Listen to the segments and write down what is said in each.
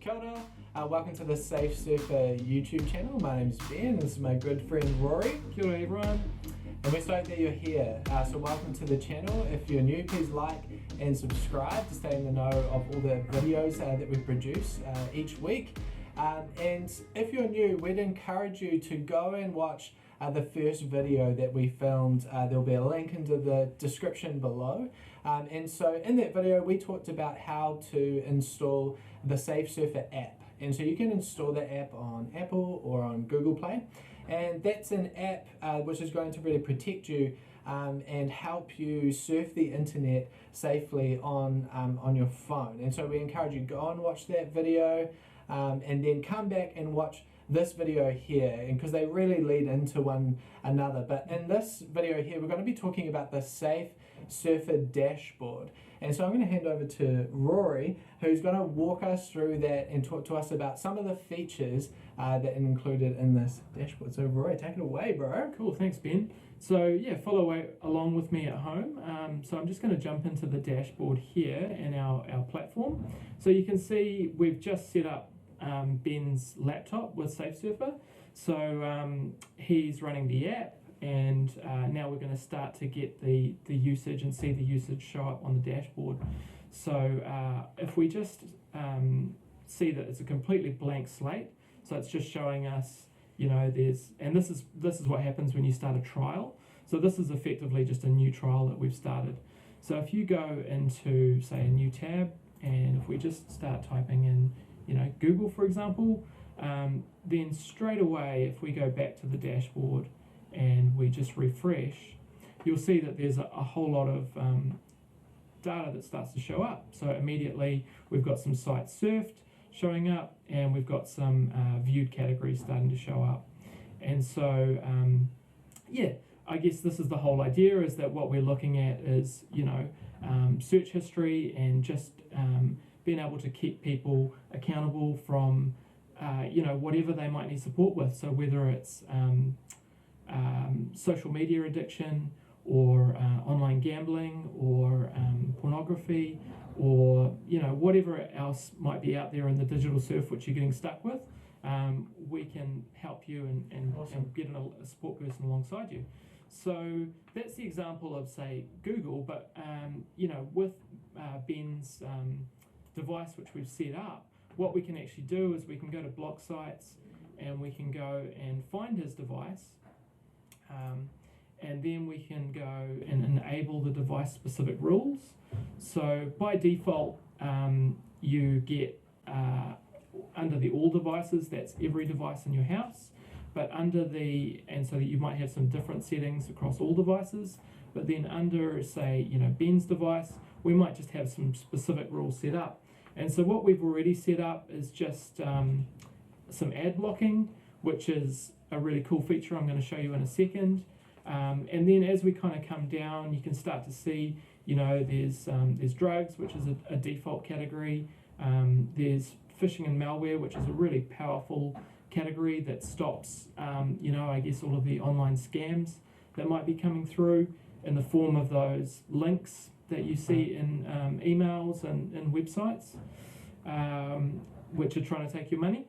Kia ora. Welcome to the Safe Surfer YouTube channel. My name's Ben, this is my good friend Rory. Kia ora everyone. And we're stoked that you're here. So welcome to the channel. If you're new, please like and subscribe to stay in the know of all the videos that we produce each week. And if you're new, we'd encourage you to go and watch the first video that we filmed. There'll be a link into the description below. And so in that video, we talked about how to install the Safe Surfer app. And so you can install the app on Apple or on Google Play. And that's an app which is going to really protect you and help you surf the internet safely on your phone. And so we encourage you to go and watch that video and then come back and watch this video here, and because they really lead into one another. But in this video here, we're going to be talking about the Safe Surfer dashboard. And so I'm going to hand over to Rory, who's going to walk us through that and talk to us about some of the features that are included in this dashboard. So Rory, take it away, bro. Cool, thanks Ben. So yeah, follow along with me at home. So I'm just going to jump into the dashboard here in our platform. So you can see we've just set up Ben's laptop with Safe Surfer. So he's running the app, and now we're going to start to get the usage and see the usage show up on the dashboard. So if we just see that it's a completely blank slate, so it's just showing us, you know, this is what happens when you start a trial. So this is effectively just a new trial that we've started. So if you go into, say, a new tab, and if we just start typing in, you know, Google, for example, then straight away, if we go back to the dashboard and we just refresh, you'll see that there's a whole lot of data that starts to show up. So immediately we've got some sites surfed showing up, and we've got some viewed categories starting to show up. And so, yeah, I guess this is the whole idea, is that what we're looking at is, you know, search history and just being able to keep people accountable from, you know, whatever they might need support with. So whether it's social media addiction, or online gambling, or pornography, or, you know, whatever else might be out there in the digital surf which you're getting stuck with, we can help you and get a support person alongside you. So that's the example of, say, Google, but you know, with Ben's device which we've set up, what we can actually do is we can go to block sites, and we can go and find his device, and then we can go and enable the device specific rules. So by default, you get under the all devices, that's every device in your house, but and so that you might have some different settings across all devices, but then under, say, you know, Ben's device, we might just have some specific rules set up. And so what we've already set up is just some ad blocking, which is a really cool feature I'm going to show you in a second. And then as we kind of come down, you can start to see, you know, there's drugs, which is a default category. There's phishing and malware, which is a really powerful category that stops, you know, I guess all of the online scams that might be coming through in the form of those links that you see in emails and websites, which are trying to take your money.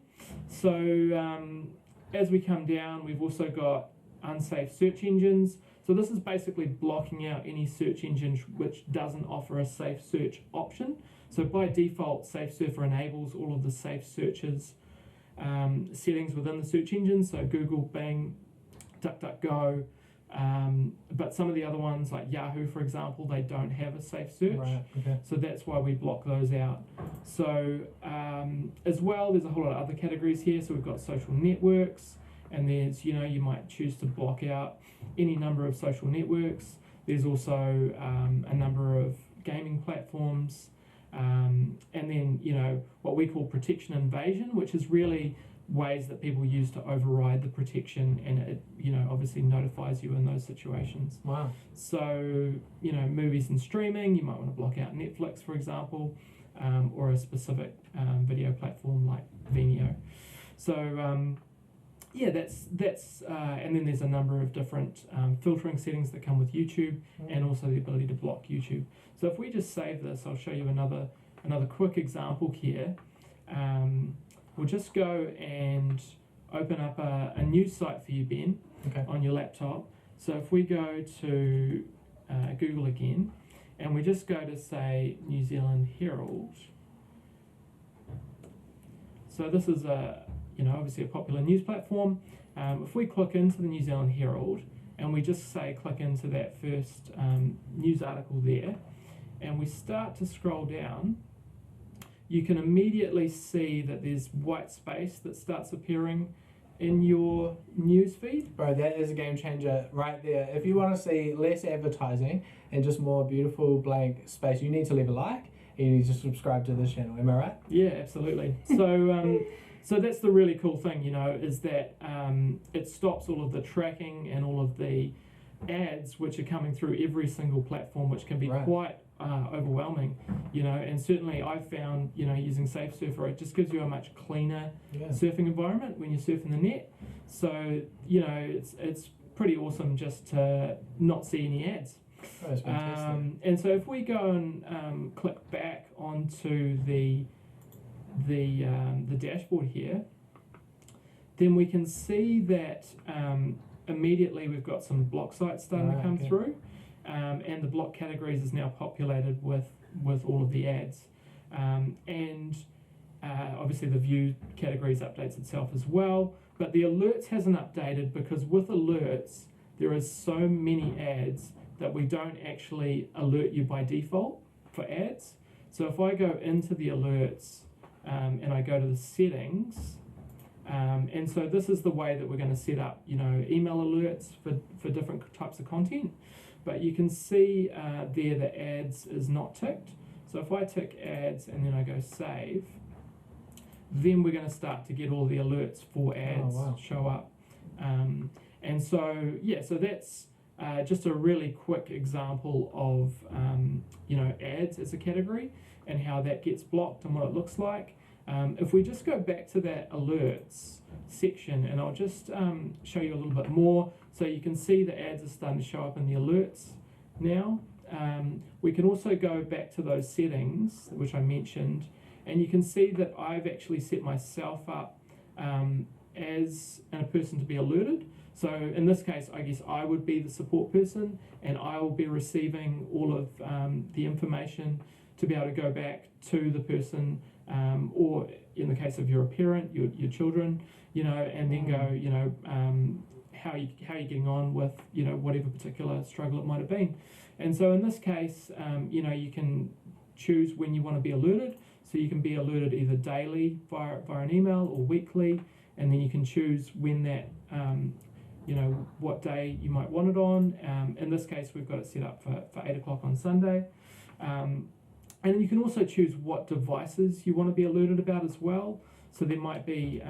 So as we come down, we've also got unsafe search engines. So this is basically blocking out any search engine which doesn't offer a safe search option. So by default, Safe Surfer enables all of the safe searches settings within the search engine. So Google, Bing, DuckDuckGo, but some of the other ones like Yahoo, for example, they don't have a safe search. Right, okay. So that's why we block those out. So as well, there's a whole lot of other categories here. So we've got social networks, and there's, you know, you might choose to block out any number of social networks. There's also a number of gaming platforms, and then, you know, what we call protection invasion, which is really ways that people use to override the protection, and it, you know, obviously notifies you in those situations. Wow. So, you know, movies and streaming, you might want to block out Netflix, for example, or a specific video platform like Vimeo. So yeah, that's and then there's a number of different filtering settings that come with YouTube, and also the ability to block YouTube. So if we just save this, I'll show you another quick example here. we'll just go and open up a new site for you, Ben, Okay. on your laptop. So if we go to Google again, and we just go to, say, New Zealand Herald. So this is obviously a popular news platform. If we click into the New Zealand Herald, and we just say click into that first news article there, and we start to scroll down, you can immediately see that there's white space that starts appearing in your news feed. Bro, that is a game changer right there. If you want to see less advertising and just more beautiful blank space, you need to leave a like and you need to subscribe to this channel. Am I right? Yeah, absolutely. So that's the really cool thing, is that it stops all of the tracking and all of the ads which are coming through every single platform, which can be quite overwhelming, and certainly I've found, using Safe Surfer, it just gives you a much cleaner surfing environment when you're surfing the net. So, it's pretty awesome just to not see any ads. Oh, that's fantastic. And so if we go and click back onto the dashboard here, then we can see that immediately we've got some block sites starting to come through, and the block categories is now populated with all of the ads, and obviously the view categories updates itself as well, but the alerts hasn't updated because with alerts there is so many ads that we don't actually alert you by default for ads. So if I go into the alerts and I go to the settings, and so this is the way that we're going to set up, email alerts for different types of content. But you can see there the ads is not ticked. So if I tick ads and then I go save, then we're going to start to get all the alerts for ads show up. And so that's just a really quick example of ads as a category and how that gets blocked and what it looks like. If we just go back to that alerts section, and I'll just show you a little bit more, so you can see the ads are starting to show up in the alerts now. We can also go back to those settings which I mentioned, and you can see that I've actually set myself up as a person to be alerted. So in this case, I guess I would be the support person, and I will be receiving all of the information to be able to go back to the person, or in the case of you're a parent, your children, and then go, how are you getting on with, whatever particular struggle it might have been. And so in this case, you can choose when you want to be alerted. So you can be alerted either daily via an email or weekly, and then you can choose when that, what day you might want it on. In this case, we've got it set up for 8 o'clock on Sunday. And you can also choose what devices you want to be alerted about as well. So there might be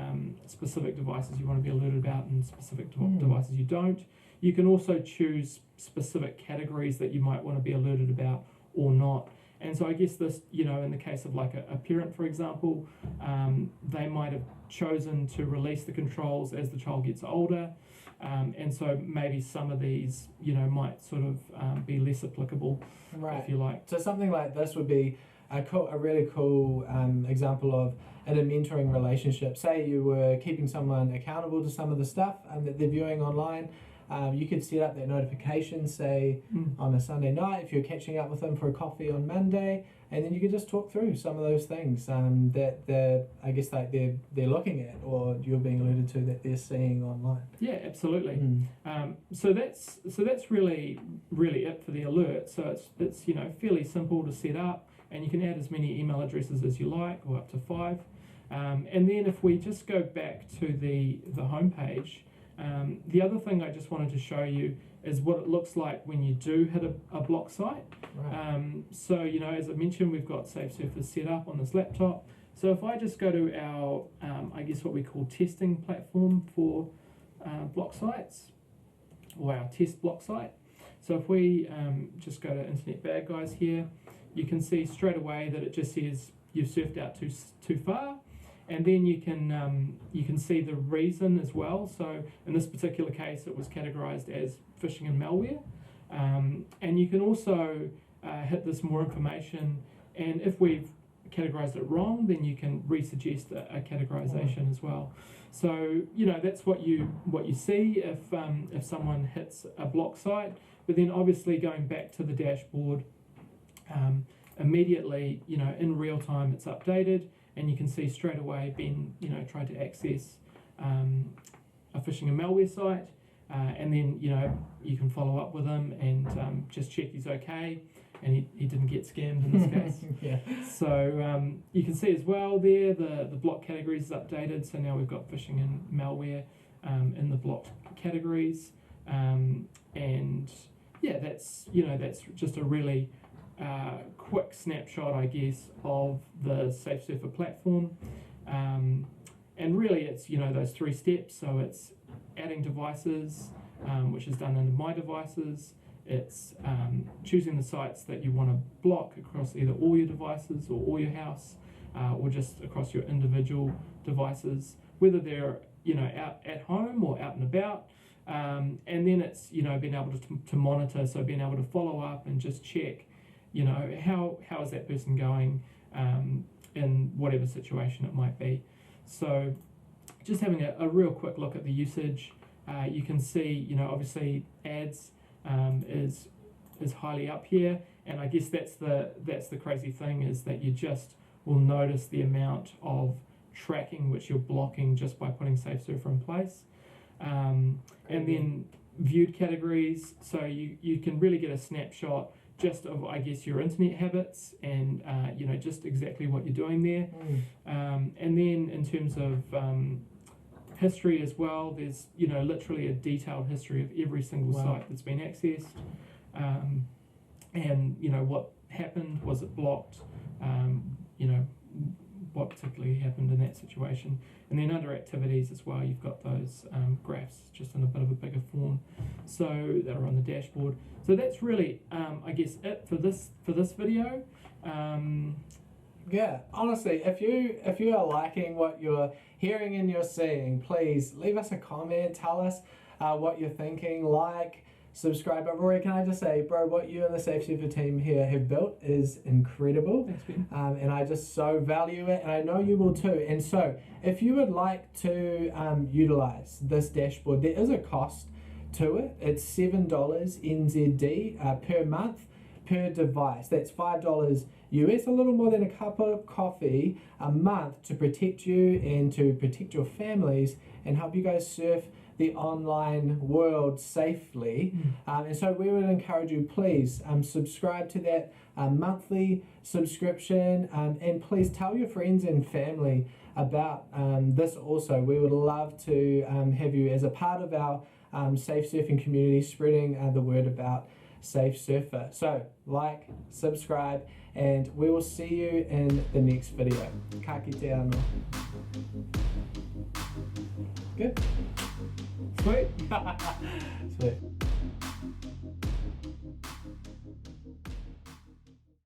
specific devices you want to be alerted about and specific devices you don't. You can also choose specific categories that you might want to be alerted about or not. And so I guess this, in the case of like a parent, for example, they might have chosen to release the controls as the child gets older. And so maybe some of these, might sort of be less applicable, if you like. So something like this would be a really cool example of in a mentoring relationship. Say you were keeping someone accountable to some of the stuff that they're viewing online. You could set up that notification, say on a Sunday night, if you're catching up with them for a coffee on Monday, and then you could just talk through some of those things that they're looking at, or you're being alluded to that they're seeing online. Yeah, absolutely. So that's really it for the alert. So it's fairly simple to set up, and you can add as many email addresses as you like, or up to 5. And then if we just go back to the home page. The other thing I just wanted to show you is what it looks like when you do hit a block site. So, as I mentioned, we've got Safe Surfer set up on this laptop. So if I just go to our, I guess what we call testing platform for block sites, or our test block site. So if we just go to Internet Bad Guys here, you can see straight away that it just says you've surfed out too far. And then you can see the reason as well. So in this particular case, it was categorized as phishing and malware. And you can also hit this more information. And if we've categorized it wrong, then you can resuggest a categorization as well. So that's what you see if someone hits a block site. But then obviously going back to the dashboard, immediately in real time it's updated, and you can see straight away Ben tried to access a phishing and malware site, and then you can follow up with him and just check he's okay, and he didn't get scammed in this case. Yeah. So you can see as well there the block categories is updated, so now we've got phishing and malware in the blocked categories, and yeah, that's just a really quick snapshot, I guess, of the SafeSurfer platform. And really it's those 3 steps. So it's adding devices, which is done under My Devices. It's choosing the sites that you want to block across either all your devices or all your house, or just across your individual devices, whether they're out at home or out and about. And then it's being able to monitor, so being able to follow up and just check how is that person going in whatever situation it might be. So just having a real quick look at the usage, you can see obviously ads is highly up here, and I guess that's the crazy thing, is that you just will notice the amount of tracking which you're blocking just by putting SafeSurfer in place. And then viewed categories, so you can really get a snapshot just of, I guess, your internet habits and just exactly what you're doing there. And then in terms of history as well, there's literally a detailed history of every single site that's been accessed, and what happened, was it blocked, what particularly happened in that situation. And then under activities as well, you've got those graphs just in a bit of a bigger form, so that are on the dashboard. So that's really I guess it for this video. Yeah, honestly, if you are liking what you're hearing and you're seeing, please leave us a comment, tell us what you're thinking, subscribe. But Rory, can I just say, bro, what you and the SafeSurfer team here have built is incredible. Thanks, Ben. And I just so value it, and I know you will too. And so if you would like to utilize this dashboard, there is a cost to it. It's $7 NZD per month per device. That's $5 US, a little more than a cup of coffee a month, to protect you and to protect your families and help you guys surf the online world safely. And so we would encourage you, please subscribe to that monthly subscription, and please tell your friends and family about this also. We would love to have you as a part of our safe surfing community, spreading the word about SafeSurfer. So subscribe, and we will see you in the next video. Ka kite anō. Good? Sweet. Sweet.